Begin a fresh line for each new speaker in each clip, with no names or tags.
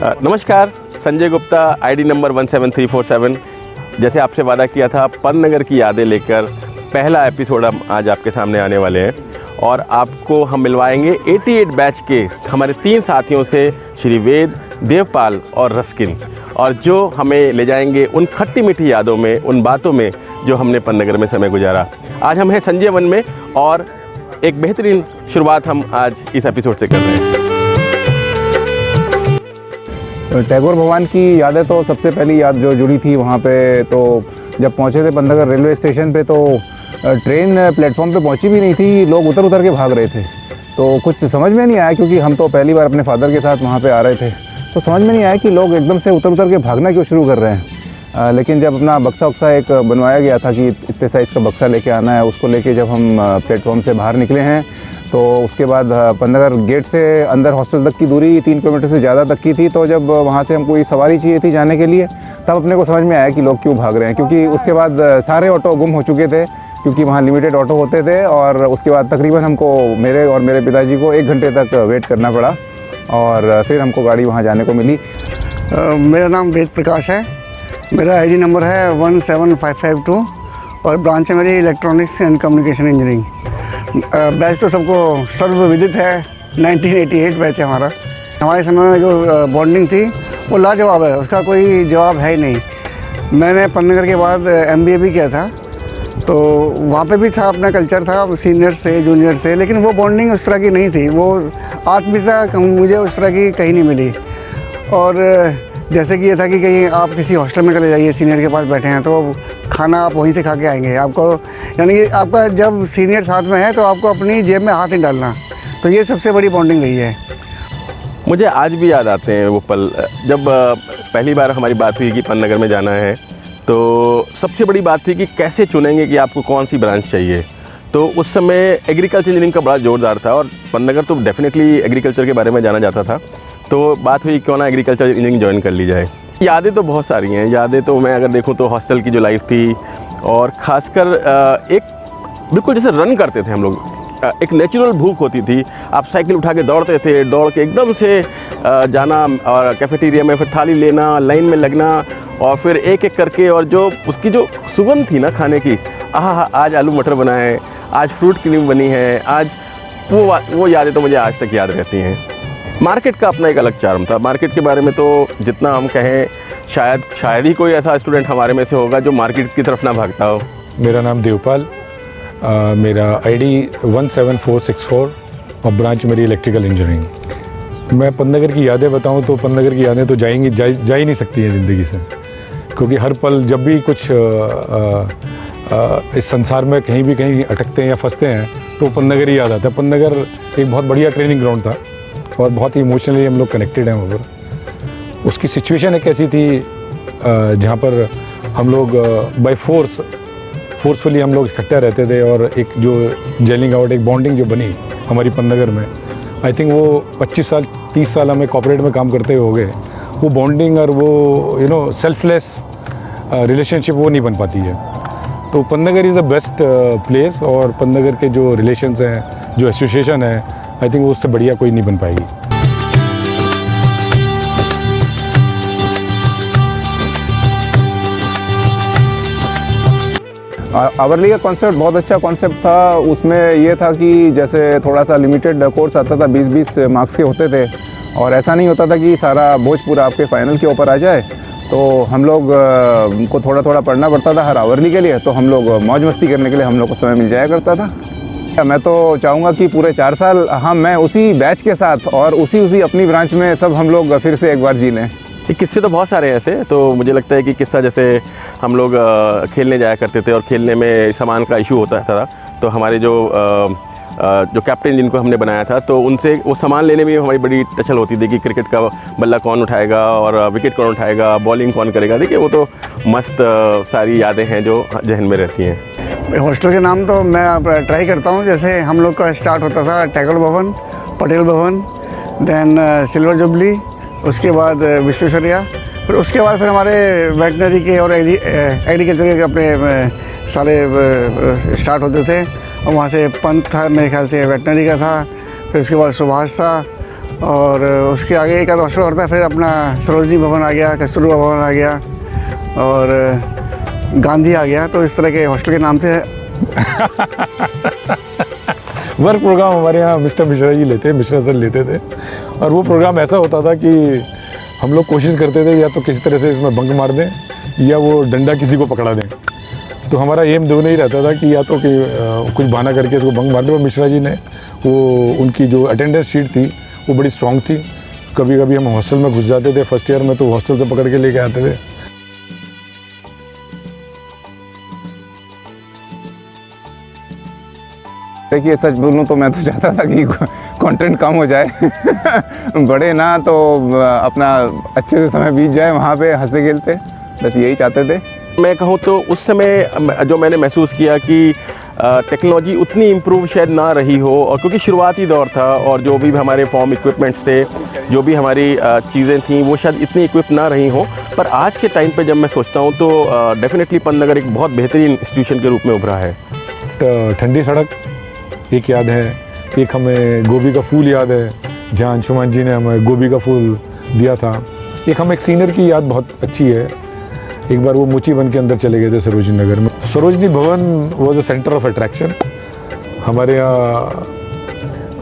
नमस्कार, Sanjay Gupta, ID number 17347। जैसे आपसे वादा किया था, पन्नगर की यादें लेकर पहला एपिसोड हम आज आपके सामने आने वाले हैं और आपको हम मिलवाएंगे 88 बैच के हमारे 3 साथियों से, श्री वेद, देवपाल और रस्किन, और जो हमें ले जाएंगे उन खट्टी मीठी यादों में, उन बातों में जो हमने पन्नगर में समय गुजारा। आज हम हैं संजय वन में और एक बेहतरीन शुरुआत हम आज इस एपिसोड से कर रहे हैं।
टैगोर भवन की यादें तो सबसे पहली याद जो जुड़ी थी वहाँ पे, तो जब पहुँचे थे पन्नगर रेलवे स्टेशन पे, तो ट्रेन प्लेटफॉर्म पे पहुँची भी नहीं थी, लोग उतर उतर के भाग रहे थे। तो कुछ समझ में नहीं आया, क्योंकि हम तो पहली बार अपने फादर के साथ वहाँ पे आ रहे थे, तो समझ में नहीं आया कि लोग एकदम से उतर उतर के भागना क्यों शुरू कर रहे हैं। लेकिन जब अपना बक्सा उक्सा एक बनवाया गया था कि इतने साइज़ का बक्सा लेके आना है, उसको लेके जब हम प्लेटफॉर्म से बाहर निकले हैं, तो उसके बाद पन्नगर गेट से अंदर हॉस्टल तक की दूरी 3 किलोमीटर से ज़्यादा तक की थी। तो जब वहाँ से हमको कोई सवारी चाहिए थी जाने के लिए, तब अपने को समझ में आया कि लोग क्यों भाग रहे हैं, क्योंकि उसके बाद सारे ऑटो गुम हो चुके थे, क्योंकि वहाँ लिमिटेड ऑटो होते थे। और उसके बाद तकरीबन हमको, मेरे और मेरे पिताजी को 1 घंटे तक वेट करना पड़ा और फिर हमको गाड़ी वहाँ जाने को मिली।
मेरा नाम वेद प्रकाश है, मेरा आईडी नंबर है 17552 और ब्रांच है मेरी electronics and communication engineering. Batch तो सबको सर्वविदित है, 1988 बैच है हमारा। हमारे समय में जो बॉन्डिंग थी वो लाजवाब है, उसका कोई जवाब है ही नहीं। मैंने पन्नगर के बाद MBA भी किया था, तो वहाँ पे भी था, अपना कल्चर था सीनियर से जूनियर से, लेकिन वो बॉन्डिंग उस तरह की नहीं थी, वो आत्मीयता मुझे उस तरह की कहीं नहीं मिली। और जैसे कि ये था कि कहीं आप किसी हॉस्टल में चले जाइए, सीनियर के पास बैठे हैं, तो खाना आप वहीं से खा के आएंगे। आपको, यानी कि आपका जब सीनियर साथ में है तो आपको अपनी जेब में हाथ नहीं डालना, तो ये सबसे बड़ी बॉन्डिंग रही है।
मुझे आज भी याद आते हैं वो पल, जब पहली बार हमारी बात हुई कि पन्नगर में जाना है, तो सबसे बड़ी बात थी कि कैसे चुनेंगे कि आपको कौन सी ब्रांच चाहिए। तो उस समय एग्रीकल्चर इंजीनियरिंग का बड़ा जोरदार था और पन्नगर तो डेफिनेटली एग्रीकल्चर के बारे में जाना जाता था। तो बात हुई क्यों ना एग्रीकल्चर इंजीनियरिंग ज्वाइन कर ली जाए। यादें तो बहुत सारी हैं। यादें तो मैं अगर देखूं तो हॉस्टल की जो लाइफ थी, और ख़ासकर एक बिल्कुल जैसे रन करते थे हम लोग, एक नेचुरल भूख होती थी। आप साइकिल उठा के दौड़ते थे, दौड़ के एकदम से जाना और कैफेटेरिया में फिर थाली लेना, लाइन में लगना, और फिर एक एक करके, और जो उसकी जो सुगंध थी ना खाने की, आज आलू मटर बना है, आज फ्रूट क्रीम बनी है, आज वो यादें तो मुझे आज तक याद रहती हैं। मार्केट का अपना एक अलग चार्म था। मार्केट के बारे में तो जितना हम कहें, शायद ही कोई ऐसा स्टूडेंट हमारे में से होगा जो मार्केट की तरफ ना भागता हो।
मेरा नाम देवपाल, मेरा आईडी 17464 और ब्रांच मेरी इलेक्ट्रिकल इंजीनियरिंग। मैं पन्नगर की यादें बताऊं तो पन्नगर की यादें तो जा ही नहीं सकती हैं ज़िंदगी से, क्योंकि हर पल जब भी कुछ इस संसार में कहीं अटकते हैं या फंसते हैं तो पन्नगर ही याद आता है। पन्नगर एक बहुत बढ़िया ट्रेनिंग ग्राउंड था और बहुत ही इमोशनली हम लोग कनेक्टेड हैं वहाँ पर। उसकी सिचुएशन एक ऐसी थी जहाँ पर हम लोग बाय फोर्सफुली हम लोग इकट्ठे रहते थे, और एक जो जेलिंग आउट, एक बॉन्डिंग जो बनी हमारी पन्नगर में, आई थिंक वो 25 साल 30 साल हमें कॉर्पोरेट में काम करते हुए हो गए। वो बॉन्डिंग और वो सेल्फलेस रिलेशनशिप वो नहीं बन पाती है। तो पन्नगर इज़ द बेस्ट प्लेस, और पन्नगर के जो रिलेशंस हैं, जो एसोसिएशन है, आई थिंक वो उससे बढ़िया कोई नहीं बन पाएगी।
आवरली का कॉन्सेप्ट बहुत अच्छा कॉन्सेप्ट था। उसमें ये था कि जैसे थोड़ा सा लिमिटेड कोर्स आता था, 20-20 मार्क्स के होते थे, और ऐसा नहीं होता था कि सारा बोझ पूरा आपके फाइनल के ऊपर आ जाए। तो हम लोग को थोड़ा थोड़ा पढ़ना पड़ता था हर आवरली के लिए, तो हम लोग मौज मस्ती करने के लिए हम लोग को समय मिल जाया करता था। मैं तो चाहूँगा कि पूरे 4 साल मैं उसी बैच के साथ और उसी अपनी ब्रांच में सब हम लोग फिर से एक बार जी लें।
किस्से तो बहुत सारे हैं ऐसे। तो मुझे लगता है कि किस्सा, जैसे हम लोग खेलने जाया करते थे और खेलने में सामान का इशू होता था, तो हमारे जो कैप्टन जिनको हमने बनाया था, तो उनसे वो सामान लेने में हमारी बड़ी टचल होती थी कि क्रिकेट का बल्ला कौन उठाएगा और विकेट कौन उठाएगा, बॉलिंग कौन करेगा। देखिए वो तो मस्त सारी यादें हैं जो जहन में रहती हैं।
हॉस्टल के नाम तो मैं ट्राई करता हूँ। जैसे हम लोग का स्टार्ट होता था टैगोर भवन, पटेल भवन, देन सिल्वर जुबली, उसके बाद विश्वेश्वरैया, फिर उसके बाद फिर हमारे वेटनरी के और एग्रीकल्चर के अपने सारे स्टार्ट होते थे। और वहाँ से पंत था, मेरे ख्याल से वेटनरी का था, फिर उसके बाद सुभाष था, और उसके आगे एक आध हॉस्टल और था, फिर अपना सरोजनी भवन आ गया, कस्तूरबा भवन आ गया और गांधी आ गया। तो इस तरह के हॉस्टल के नाम से
वर्क प्रोग्राम हमारे यहाँ मिस्टर मिश्रा जी लेते, मिश्रा सर लेते थे। और वो प्रोग्राम ऐसा होता था कि हम लोग कोशिश करते थे या तो किसी तरह से इसमें बंक मार दें या वो डंडा किसी को पकड़ा दें। तो हमारा एम दोनों ही रहता था कि या तो कि कुछ बहाना करके इसको बंक मार दे। और मिश्रा जी ने वो उनकी जो अटेंडेंस शीट थी वो बड़ी स्ट्रॉन्ग थी। कभी कभी हम हॉस्टल में घुस जाते थे फर्स्ट ईयर में, तो हॉस्टल से पकड़ के लेके आते थे।
देखिए सच बोलूँ तो मैं तो चाहता था कि कंटेंट कम हो जाए बड़े ना तो अपना अच्छे से समय बीत जाए वहाँ पे हंसते खेलते, बस यही चाहते थे।
मैं कहूँ तो उस समय जो मैंने महसूस किया कि टेक्नोलॉजी उतनी इम्प्रूव शायद ना रही हो, और क्योंकि शुरुआती दौर था और जो भी हमारे फॉर्म इक्विपमेंट्स थे, जो भी हमारी चीज़ें थीं वो शायद इतनी इक्विप ना रही हों। पर आज के टाइम पे जब मैं सोचता हूँ तो डेफिनेटली पन्नगर एक बहुत बेहतरीन इंस्टीट्यूशन के रूप में उभरा है।
ठंडी सड़क एक याद है, एक हमें गोभी का फूल याद है जहाँ अंशुमान जी ने हमें गोभी का फूल दिया था। एक हमें एक सीनियर की याद बहुत अच्छी है, एक बार वो मुची वन के अंदर चले गए थे सरोजनी नगर में। सरोजनी भवन was a centre of attraction. हमारे यहाँ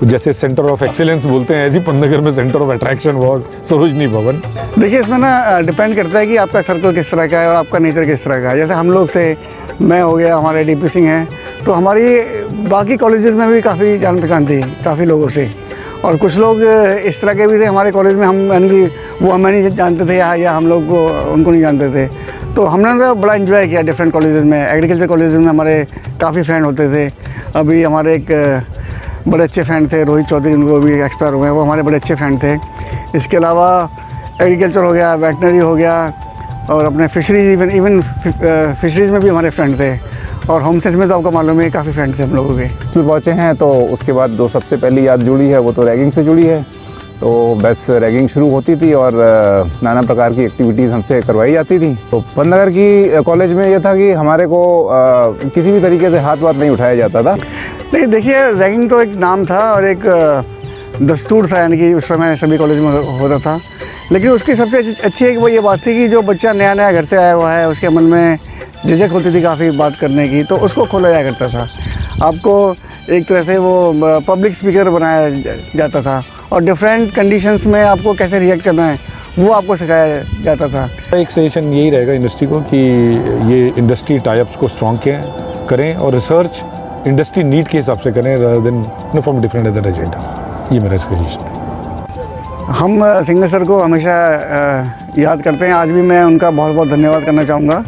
जैसे सेंटर ऑफ एक्सीलेंस बोलते हैं, ऐसी पन्नगर में centre of attraction was Sarojini भवन।
देखिए इसमें ना डिपेंड करता है कि आपका सर्कल किस तरह का है और आपका नेचर किस तरह का है। जैसे हम लोग थे, मैं हो गया, हमारे डीपी सिंह हैं, तो हमारी बाकी कॉलेजेस में भी काफ़ी जान पहचान थी काफ़ी लोगों से। और कुछ लोग इस तरह के भी थे हमारे कॉलेज में, हम यानी कि वो हमें नहीं जानते थे या हम लोग को उनको नहीं जानते थे। तो हमने तो बड़ा एंजॉय किया डिफरेंट कॉलेजेस में। एग्रीकल्चर कॉलेज में हमारे काफ़ी फ्रेंड होते थे। अभी हमारे एक बड़े अच्छे फ्रेंड थे रोहित चौधरी, उनको भी एक्सपायर हुए हैं, वो हमारे बड़े अच्छे फ्रेंड थे। इसके अलावा एग्रीकल्चर हो गया, वेटनरी हो गया और अपने फिशरीज, इवन फिशरीज़ में भी हमारे फ्रेंड थे। और होम साइंस में तो आपको मालूम है काफ़ी फ्रेंड थे हम लोगों के।
इसमें पहुँचे हैं तो उसके बाद जो सबसे पहली याद जुड़ी है वो तो रैगिंग से जुड़ी है। तो बस रैगिंग शुरू होती थी और नाना प्रकार की एक्टिविटीज़ हमसे करवाई जाती थी। तो पन्नगर की कॉलेज में ये था कि हमारे को किसी भी तरीके से हाथ नहीं उठाया जाता था।
नहीं देखिए, रैगिंग तो एक नाम था और एक दस्तूर था, यानी कि उस समय सभी कॉलेज में होता था। लेकिन उसकी सबसे अच्छी एक वो ये बात थी कि जो बच्चा नया नया घर से आया हुआ है उसके मन में झिझक होती थी काफ़ी बात करने की, तो उसको खोला जाया करता था। आपको एक तरह से वो पब्लिक स्पीकर बनाया जाता था और डिफरेंट कंडीशंस में आपको कैसे रिएक्ट करना है वो आपको सिखाया जाता था।
एक सजेशन यही रहेगा इंडस्ट्री को कि ये इंडस्ट्री टाइप्स को स्ट्रॉन्ग करें और रिसर्च इंडस्ट्री नीड के हिसाब से करें rather than from different other agendas. ये मेरा सजेशन है।
हम सिंगर सर को हमेशा याद करते हैं, आज भी मैं उनका बहुत बहुत धन्यवाद करना चाहूँगा।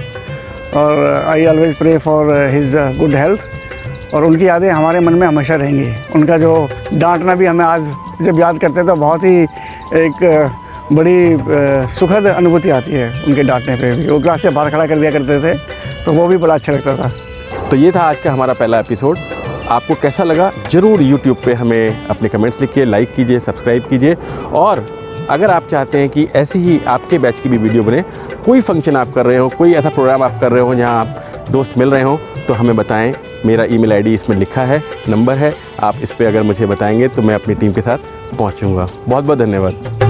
और I always pray for his good health. और उनकी यादें हमारे मन में हमेशा रहेंगी। उनका जो डांटना भी हमें आज जब याद करते हैं तो बहुत ही एक बड़ी सुखद अनुभूति आती है उनके डांटने पे भी। वो क्लास से बाहर खड़ा कर दिया करते थे तो वो भी बड़ा अच्छा लगता था।
तो ये था आज का हमारा पहला एपिसोड। आपको कैसा लगा ज़रूर YouTube पे हमें अपने कमेंट्स लिखिए, लाइक कीजिए, सब्सक्राइब कीजिए। और अगर आप चाहते हैं कि ऐसी ही आपके बैच की भी वीडियो बने, कोई फंक्शन आप कर रहे हो, कोई ऐसा प्रोग्राम आप कर रहे हो जहां आप दोस्त मिल रहे हो, तो हमें बताएं। मेरा ईमेल आईडी इसमें लिखा है, नंबर है, आप इस पर अगर मुझे बताएंगे तो मैं अपनी टीम के साथ पहुंचूंगा। बहुत बहुत धन्यवाद।